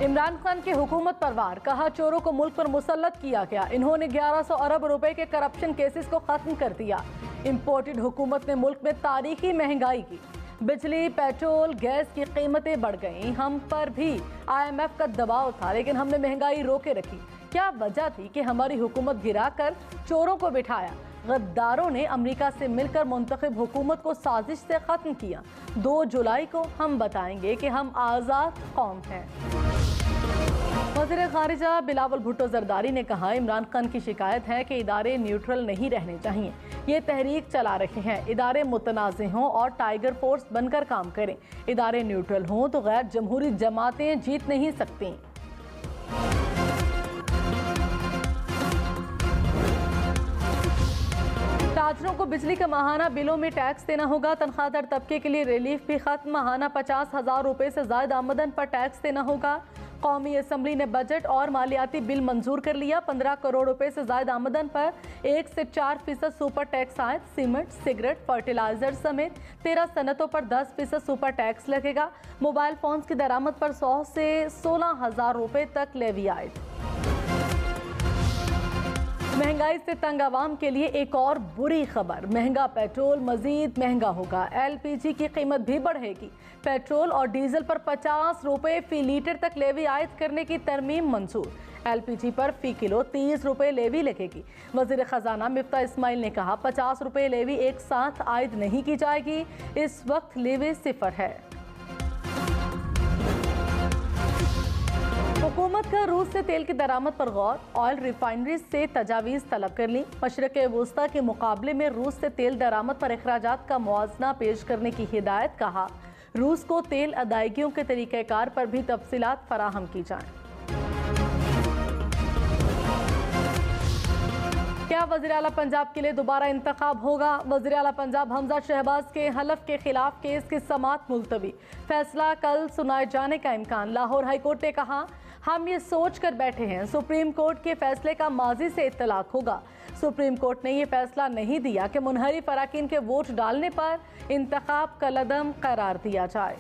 इमरान खान की हुकूमत पर वार, कहा चोरों को मुल्क पर मुसल्लत किया गया। इन्होंने 1100 अरब रुपए के करप्शन केसेस को खत्म कर दिया। इंपोर्टेड हुकूमत ने मुल्क में तारीखी महंगाई की। बिजली, पेट्रोल, गैस की कीमतें बढ़ गईं। हम पर भी IMF का दबाव था, लेकिन हमने महंगाई रोके रखी। क्या वजह थी कि हमारी हुकूमत गिराकर चोरों को बिठाया? गद्दारों ने अमेरिका से मिलकर मुंतखब हुकूमत को साजिश से खत्म किया। 2 जुलाई को हम बताएंगे कि हम आज़ाद कौम हैं। वज़ीर ख़ारिजा बिलावल भुट्टो ज़रदारी ने कहा, इमरान खान की शिकायत है कि इदारे न्यूट्रल नहीं रहने चाहिए। ये तहरीक चला रहे हैं। इदारे मुतनाज़ हों और टाइगर फोर्स बनकर काम करें। इदारे न्यूट्रल हों तो गैर जमहूरी जमातें जीत नहीं सकती। ताजरों को बिजली का माहाना बिलों में टैक्स देना होगा। तनख्वाहदार तबके के लिए रिलीफ भी खत्म। माहाना 50,000 रुपए से ज्यादा आमदन पर टैक्स देना होगा। कौमी असम्बली ने बजट और मालियाती बिल मंजूर कर लिया। 15 करोड़ रुपए से ज्यादा आमदन पर 1 से 4% सुपर टैक्स आयत। सीमेंट, सिगरेट, फर्टिलाइजर समेत 13 सनतों पर 10% सुपर टैक्स लगेगा। मोबाइल फोन की दरामद पर 100 से 16,000 रुपए तक लेवी आयत। महंगाई से तंग आवाम के लिए एक और बुरी खबर। महंगा पेट्रोल मजीद महंगा होगा। LPG की कीमत भी बढ़ेगी। पेट्रोल और डीजल पर 50 रुपए फी लीटर तक लेवी आयद करने की तरमीम मंजूर। LPG पर फी किलो 30 रुपए लेवी लगेगी। वज़ीर ख़जाना मिफ्ता इस्माइल ने कहा, 50 रुपए लेवी एक साथ आयद नहीं की जाएगी। इस वक्त लेवी 0 है। हुकूमत का रूस से तेल की दरामद पर गौर। ऑयल रिफाइनरी से तजावीज़ तलब कर ली। मशरक़ वुस्ता के मुकाबले में रूस से तेल दरामद पर अखराजात का मुआवजा पेश करने की हिदायत। कहा, रूस को तेल अदायगियों के तरीक़ेकार पर भी तफसीलात फराहम की जाएं। क्या वज़ीर आला पंजाब के लिए दोबारा इंतखाब होगा? वज़ीर आला पंजाब हमजा शहबाज के हलफ के खिलाफ केस की समाअत मुलतवी। फैसला कल सुनाए जाने का इम्कान। लाहौर हाई कोर्ट ने कहा, हम ये सोच कर बैठे हैं सुप्रीम कोर्ट के फैसले का माजी से इत्तलाक होगा। सुप्रीम कोर्ट ने यह फैसला नहीं दिया कि मुनहरिफ अराकीन के वोट डालने पर इंतखाब का लदम करार दिया जाए।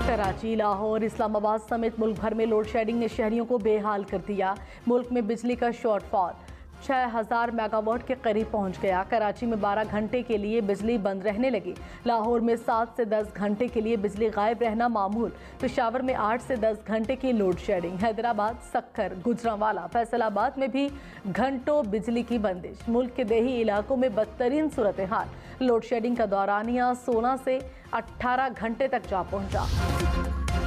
कराची, लाहौर, इस्लामाबाद समेत मुल्क भर में लोड शेडिंग ने शहरियों को बेहाल कर दिया। मुल्क में बिजली का शॉर्टफॉल 6000 मेगावाट के करीब पहुंच गया। कराची में 12 घंटे के लिए बिजली बंद रहने लगी। लाहौर में 7 से 10 घंटे के लिए बिजली गायब रहना मामूल। पेशावर में 8 से 10 घंटे की लोड शेडिंग। हैदराबाद, सक्कर, गुजरांवाला, फैसलाबाद में भी घंटों बिजली की बंदिश। मुल्क के देही इलाकों में बदतरीन सूरत हाल। लोड शेडिंग का दौरानिया 16 से 18 घंटे तक जा पहुंचा।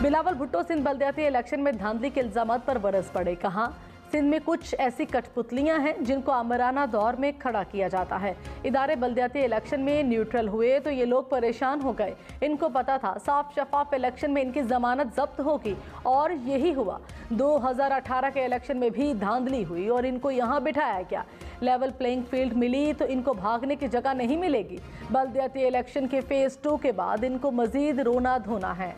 बिलावल भुट्टो सिंध बल्दियाती इलेक्शन में धांधली के इल्जामात पर बरस पड़े। कहा, सिंध में कुछ ऐसी कठपुतलियां हैं जिनको आमराना दौर में खड़ा किया जाता है। इदारे बल्दियाती इलेक्शन में न्यूट्रल हुए तो ये लोग परेशान हो गए। इनको पता था साफ शफाफ इलेक्शन में इनकी जमानत जब्त होगी, और यही हुआ। 2018 के इलेक्शन में भी धांधली हुई और इनको यहाँ बिठाया गया। लेवल प्लेइंग फील्ड मिली तो इनको भागने की जगह नहीं मिलेगी। बल्दियाती इलेक्शन के फेज 2 के बाद इनको मजीद रोना धोना है।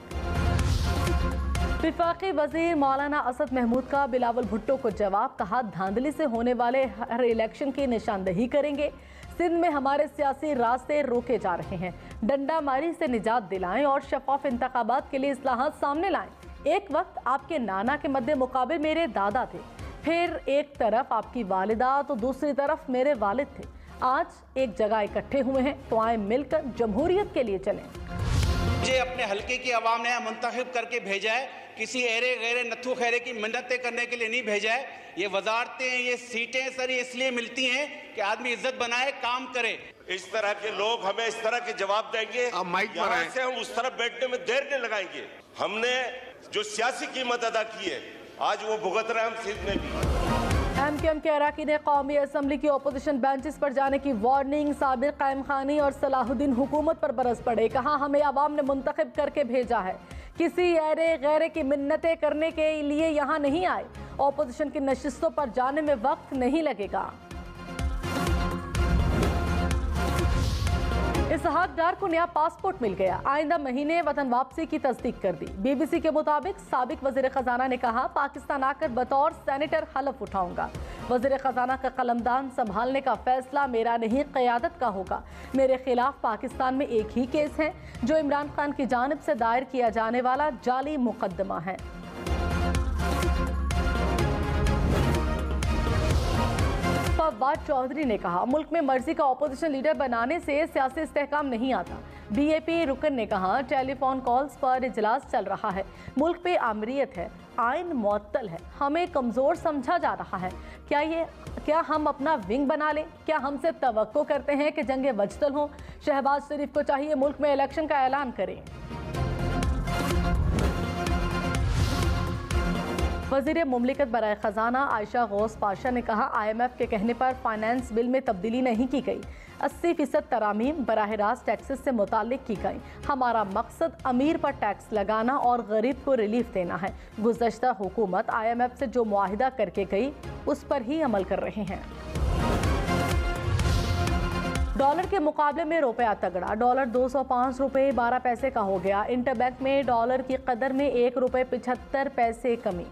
विफाकी वजीर मौलाना असद महमूद का बिलावल भुट्टो को जवाब। कहा, धांधली से होने वाले हर इलेक्शन की निशानदेही करेंगे। सिंध में हमारे सियासी रास्ते रोके जा रहे हैं। डंडा मारी से निजात दिलाएं और शफाफ इंतखाबात के लिए इस्लाहात सामने लाएं। एक वक्त आपके नाना के मद्दे मुकाबले मेरे दादा थे, फिर एक तरफ आपकी वालिदा तो दूसरी तरफ मेरे वालिद थे। आज एक जगह इकट्ठे हुए हैं तो आए मिलकर जमहूरियत के लिए चलें। मुझे अपने हल्के की आवाम ने मुंतखब करके भेजा है, किसी एरे गैरे नत्थु खैरे की मिन्नतें करने के लिए नहीं भेजा है। ये वजारतें, ये सीटें सर इसलिए मिलती हैं कि आदमी इज्जत बनाए, काम करे। इस तरह के लोग हमें इस तरह के जवाब देंगे, यहाँ से हम उस तरफ बैठने में देर नहीं लगाएंगे। हमने जो सियासी कीमत अदा की है आज वो भुगत रहे हम सिंध में भी। MKM के अराकीन ने कौमी असम्बली की अपोजिशन बेंचेस पर जाने की वार्निंग। साबिर कायम खानी और सलाहुद्दीन हुकूमत पर बरस पड़े। कहा, हमें अवाम ने मुंतखब करके भेजा है, किसी एरे गैरे की मिन्नतें करने के लिए यहाँ नहीं आए। अपोजिशन की नशिस्तों पर जाने में वक्त नहीं लगेगा। इस इसहाक डार को नया पासपोर्ट मिल गया, आइंदा महीने वतन वापसी की तस्दीक कर दी। BBC के मुताबिक साबिक वजीर खजाना ने कहा, पाकिस्तान आकर बतौर सेनेटर हलफ उठाऊंगा। वजीर खजाना का कलमदान संभालने का फैसला मेरा नहीं, क़यादत का होगा। मेरे खिलाफ पाकिस्तान में एक ही केस है जो इमरान खान की जानिब से दायर किया जाने वाला जाली मुकदमा है। फवाद चौधरी ने कहा, मुल्क में मर्जी का अपोजिशन लीडर बनाने से सियासी इस्तेहकाम नहीं आता। BAP रुकन ने कहा, टेलीफोन कॉल्स पर इजलास चल रहा है, मुल्क पे आमरीयत है, आइन मुअत्तल है, हमें कमज़ोर समझा जा रहा है। क्या हम अपना विंग बना लें? क्या हमसे तवक्को करते हैं कि जंगे वजतल हों? शहबाज शरीफ को चाहिए मुल्क में इलेक्शन का ऐलान करें। वज़ीर मुमलिकत बराए ख़जाना आयशा गौस पाशा ने कहा, IMF के कहने पर फाइनेंस बिल में तब्दीली नहीं की गई। 80% तरामीम बराह रास्त टैक्सेस से मुताल्लिक की गई। हमारा मकसद अमीर पर टैक्स लगाना और गरीब को रिलीफ देना है। गुज़श्ता हुकूमत IMF से जो मुआहिदा करके गई उस पर ही अमल कर रहे हैं। डॉलर के मुकाबले में रुपया तगड़ा, डॉलर 205 रुपये 12 पैसे का हो गया। इंटरबैंक में डॉलर की कदर में 1 रुपये 75 पैसे कमी।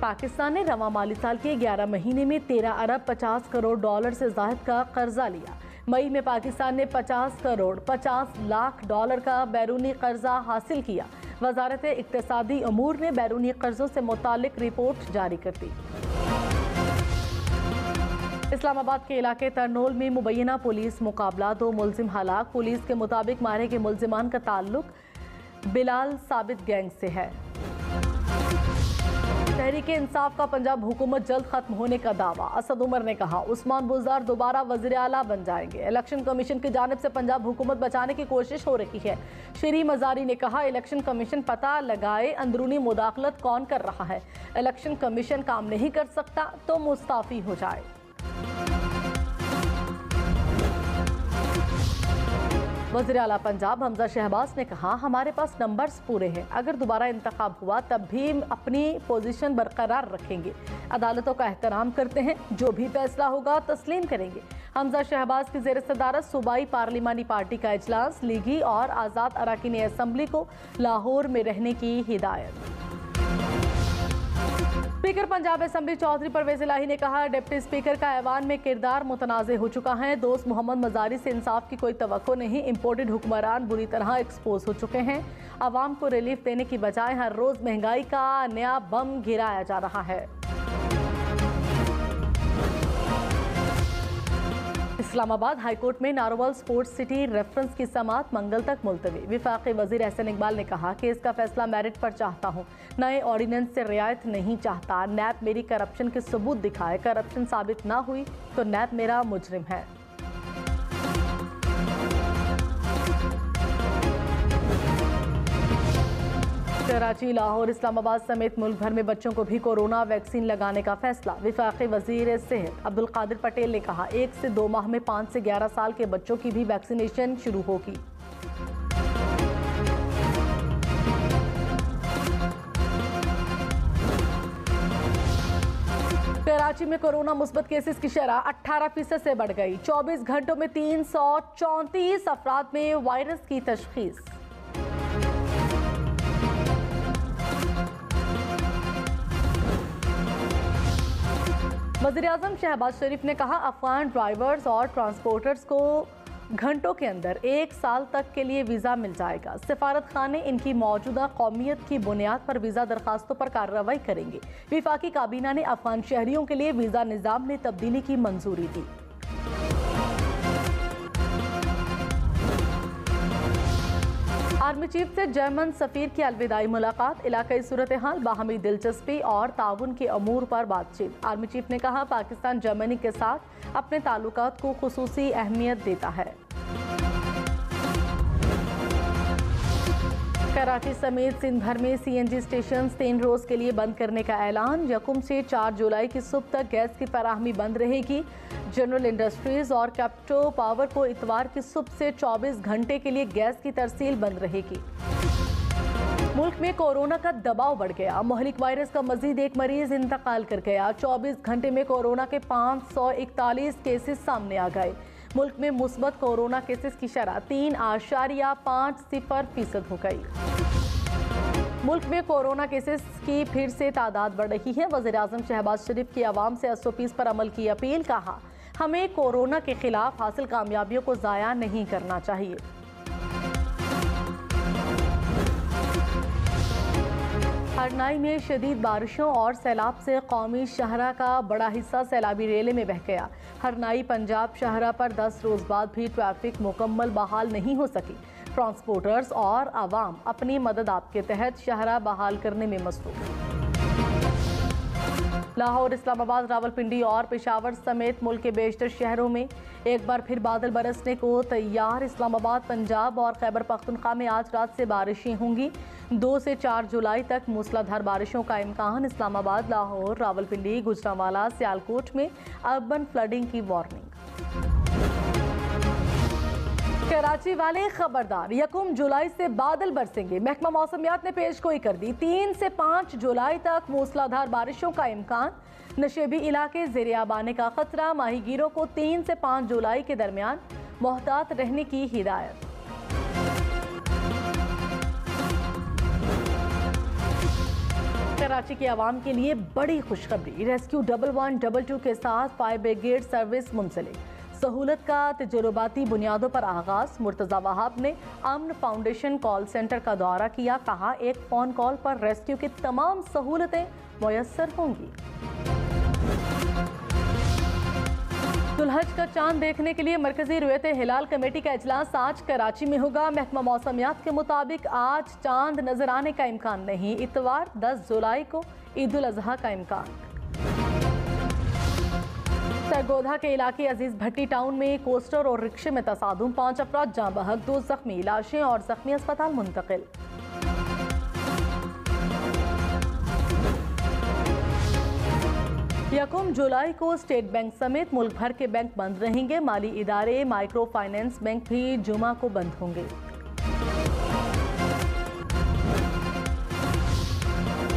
पाकिस्तान ने रवां माली साल के 11 महीने में 13 अरब 50 करोड़ डॉलर से ज़ायद का कर्जा लिया। मई में पाकिस्तान ने 50 करोड़ 50 लाख डॉलर का बैरूनी कर्जा हासिल किया। वजारत इक्तिसादी अमूर ने बैरूनी कर्जों से मुतालिक रिपोर्ट जारी कर दी। इस्लामाबाद के इलाके तरनोल में मुबैना पुलिस मुकाबला, 2 मुलजिम हलाक। पुलिस के मुताबिक मारे गए मुलजिमान का ताल्लुक बिलाल साबित गैंग से है। तहरीक इंसाफ का पंजाब हुकूमत जल्द खत्म होने का दावा, असद उमर ने कहा। उस्मान बुज़दार दोबारा वज़ीर आला बन जाएंगे। इलेक्शन कमीशन की जानिब से पंजाब हुकूमत बचाने की कोशिश हो रही है। श्री मज़ारी ने कहा, इलेक्शन कमीशन पता लगाए अंदरूनी मुदाखलत कौन कर रहा है। इलेक्शन कमीशन काम नहीं कर सकता तो मुस्ताफ़ी हो जाए। वज़ीर आला पंजाब हमजा शहबाज ने कहा, हमारे पास नंबर्स पूरे हैं, अगर दोबारा इंतखाब हुआ तब भी अपनी पोजीशन बरकरार रखेंगे। अदालतों का एहतराम करते हैं, जो भी फैसला होगा तस्लीम करेंगे। हमजा शहबाज की ज़ेर सदारत सूबाई पार्लिमानी पार्टी का इजलास, लीगी और आज़ाद अरकान असम्बली को लाहौर में रहने की हिदायत। स्पीकर पंजाब असम्बली चौधरी परवेज इलाही ने कहा, डिप्टी स्पीकर का ऐवान में किरदार मुतनाज़ हो चुका है। दोस्त मोहम्मद मजारी से इंसाफ की कोई तवक्को नहीं। इम्पोर्टेड हुक्मरान बुरी तरह एक्सपोज हो चुके हैं। आवाम को रिलीफ देने की बजाय हर रोज़ महंगाई का नया बम गिराया जा रहा है। इस्लामाबाद हाईकोर्ट में नारोवाल स्पोर्ट्स सिटी रेफरेंस की समाअत मंगल तक मुलतवी। विफाकी वजीर एहसन इकबाल ने कहा कि इसका फैसला मेरिट पर चाहता हूँ, नए ऑर्डिनेंस से रियायत नहीं चाहता। नैब मेरी करप्शन के सबूत दिखाए, करप्शन साबित ना हुई तो नैब मेरा मुजरिम है। कराची, लाहौर, इस्लामाबाद समेत मुल्क भर में बच्चों को भी कोरोना वैक्सीन लगाने का फैसला। विफाकी वजीर सेहत अब्दुल कादिर पटेल ने कहा, 1 से 2 माह में 5 से 11 साल के बच्चों की भी वैक्सीनेशन शुरू होगी। कराची में कोरोना मुस्बत केसेस की शरह 18% से बढ़ गई। 24 घंटों में 334 अफराद में वायरस की तशखीस। वज़ीर-ए-आज़म शहबाज शरीफ ने कहा, अफगान ड्राइवर्स और ट्रांसपोर्टर्स को घंटों के अंदर 1 साल तक के लिए वीज़ा मिल जाएगा। सफारत खाने इनकी मौजूदा कौमियत की बुनियाद पर वीज़ा दरखास्तों पर कार्रवाई करेंगे। विफाकी काबीना ने अफगान शहरियों के लिए वीज़ा निज़ाम में तब्दीली की मंजूरी दी। आर्मी चीफ से जर्मन सफीर की अलविदाई मुलाकात, इलाकाई सूरत हाल, बाहमी दिलचस्पी और ताउन के अमूर पर बातचीत। आर्मी चीफ ने कहा, पाकिस्तान जर्मनी के साथ अपने ताल्लुकात को खुसूसी अहमियत देता है। कराची समेत सिंध भर में CNG स्टेशन 3 रोज के लिए बंद करने का ऐलान। यकम से 4 जुलाई की सुबह तक गैस की फराहमी बंद रहेगी। जनरल इंडस्ट्रीज और कैप्टो पावर को इतवार की सुबह से 24 घंटे के लिए गैस की तरसील बंद रहेगी। मुल्क में कोरोना का दबाव बढ़ गया। मोहलिक वायरस का मजीद एक मरीज इंतकाल कर गया। 24 घंटे में कोरोना के 541 केसेस सामने आ गए। मुल्क में मुस्बत कोरोना केसेस की शरह 3.50% हो गई। मुल्क में कोरोना केसेस की फिर से तादाद बढ़ रही है। वज़ीर-ए-आज़म शहबाज शरीफ की आवाम से SOPs पर अमल की अपील। कहा, हमें कोरोना के खिलाफ हासिल कामयाबियों को ज़ाया नहीं करना चाहिए। हरनाई में शदीद बारिशों और सैलाब से कौमी शाहरा का बड़ा हिस्सा सैलाबी रेले में बह गया। हरनाई पंजाब शाहरा पर 10 रोज़ बाद भी ट्रैफिक मुकम्मल बहाल नहीं हो सकी। ट्रांसपोर्टर्स और आवाम अपनी मदद आप के तहत शाहरा बहाल करने में मसरूफ। लाहौर, इस्लामाबाद, रावलपिंडी और पेशावर समेत मुल्क के बेशतर शहरों में एक बार फिर बादल बरसने को तैयार। इस्लामाबाद, पंजाब और खैबर पख्तूनख्वा में आज रात से बारिशें होंगी। 2 से 4 जुलाई तक मूसलाधार बारिशों का इम्कान। इस्लामाबाद, लाहौर, रावलपिंडी, गुजरांवाला, सियालकोट में अर्बन फ्लडिंग की वार्निंग। कराची वाले खबरदार, 1 जुलाई से बादल बरसेंगे। महकमा मौसमियात ने पेशगोई कर दी। 3 से 5 जुलाई तक मूसलाधार बारिशों का इम्कान। नशेबी इलाके ज़ेरे आब आने का खतरा। माहीगीरों को 3 से 5 जुलाई के दरमियान मोहतात रहने की हिदायत। कराची के आवाम के लिए बड़ी खुशखबरी। रेस्क्यू 1122 के साथ फायर ब्रिगेड सर्विस मुंसलिक। सहूलत का तजुर्बाती बुनियादों पर आगाज। मुर्तज़ा वहाब ने अमन फाउंडेशन कॉल सेंटर का दौरा किया। कहा, एक फ़ोन कॉल पर रेस्क्यू की तमाम सहूलतें मुयस्सर होंगी। दुल्हज का चांद देखने के लिए मरकजी रुयत हिलाल कमेटी का इजलास आज कराची में होगा। महकमा मौसमियात के मुताबिक आज चांद नजर आने का इम्कान नहीं। इतवार 10 जुलाई को ईद उल अजहा का इम्कान। सरगोधा के इलाके अजीज भट्टी टाउन में कोस्टर और रिक्शे में तसादुम। 5 अफराद जाँ बहक, 2 जख्मी। लाशें और जख्मी अस्पताल मुंतकिल। 1 जुलाई को स्टेट बैंक समेत मुल्क भर के बैंक बंद रहेंगे। माली इदारे, माइक्रो फाइनेंस बैंक भी जुमा को बंद होंगे।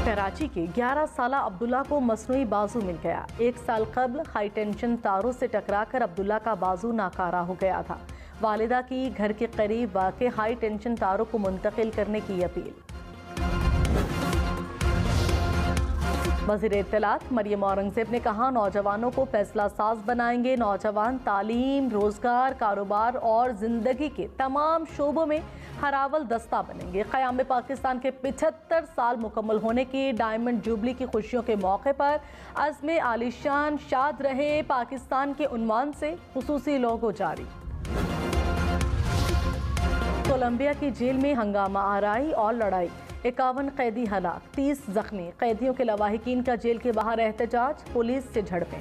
कराची के 11 साला अब्दुल्ला को मसनूई बाजू मिल गया। 1 साल कबल हाई टेंशन तारों से टकराकर अब्दुल्ला का बाजू नाकारा हो गया था। वालिदा की घर के करीब वाक़े हाई टेंशन तारों को मुंतकिल करने की अपील। वज़ीर इत्तलात मरियम औरंगज़ेब ने कहा, नौजवानों को फैसला साज बनाएंगे। नौजवान तालीम, रोजगार, कारोबार और जिंदगी के तमाम शोबों में हरावल दस्ता बनेंगे। क़याम पाकिस्तान के 75 साल मुकम्मल होने की डायमंड जुबली की खुशियों के मौके पर अज़्म आलिशान शाद रहे पाकिस्तान के उन्वान से खुसूसी लोगो जारी। कोलंबिया की जेल में हंगामा आराई और लड़ाई। 51 कैदी हलाक, 30 जख्मी। कैदियों के लवाहिकीन का जेल के बाहर एहतजाज। पुलिस से झड़पें।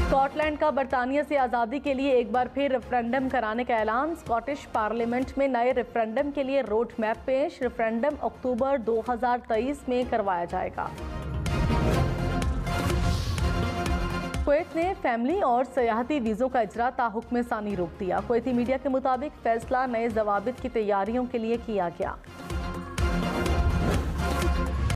स्कॉटलैंड का बरतानिया से आज़ादी के लिए एक बार फिर रेफरेंडम कराने का ऐलान। स्कॉटिश पार्लियामेंट में नए रेफरेंडम के लिए रोड मैप पेश। रेफरेंडम अक्टूबर 2023 में करवाया जाएगा। कुवैत ने फैमिली और सयाहती वीज़ों का इजरा ताहुक्म सानी रोक दिया। कुवैती मीडिया के मुताबिक फैसला नए ज़वाबित की तैयारियों के लिए किया गया।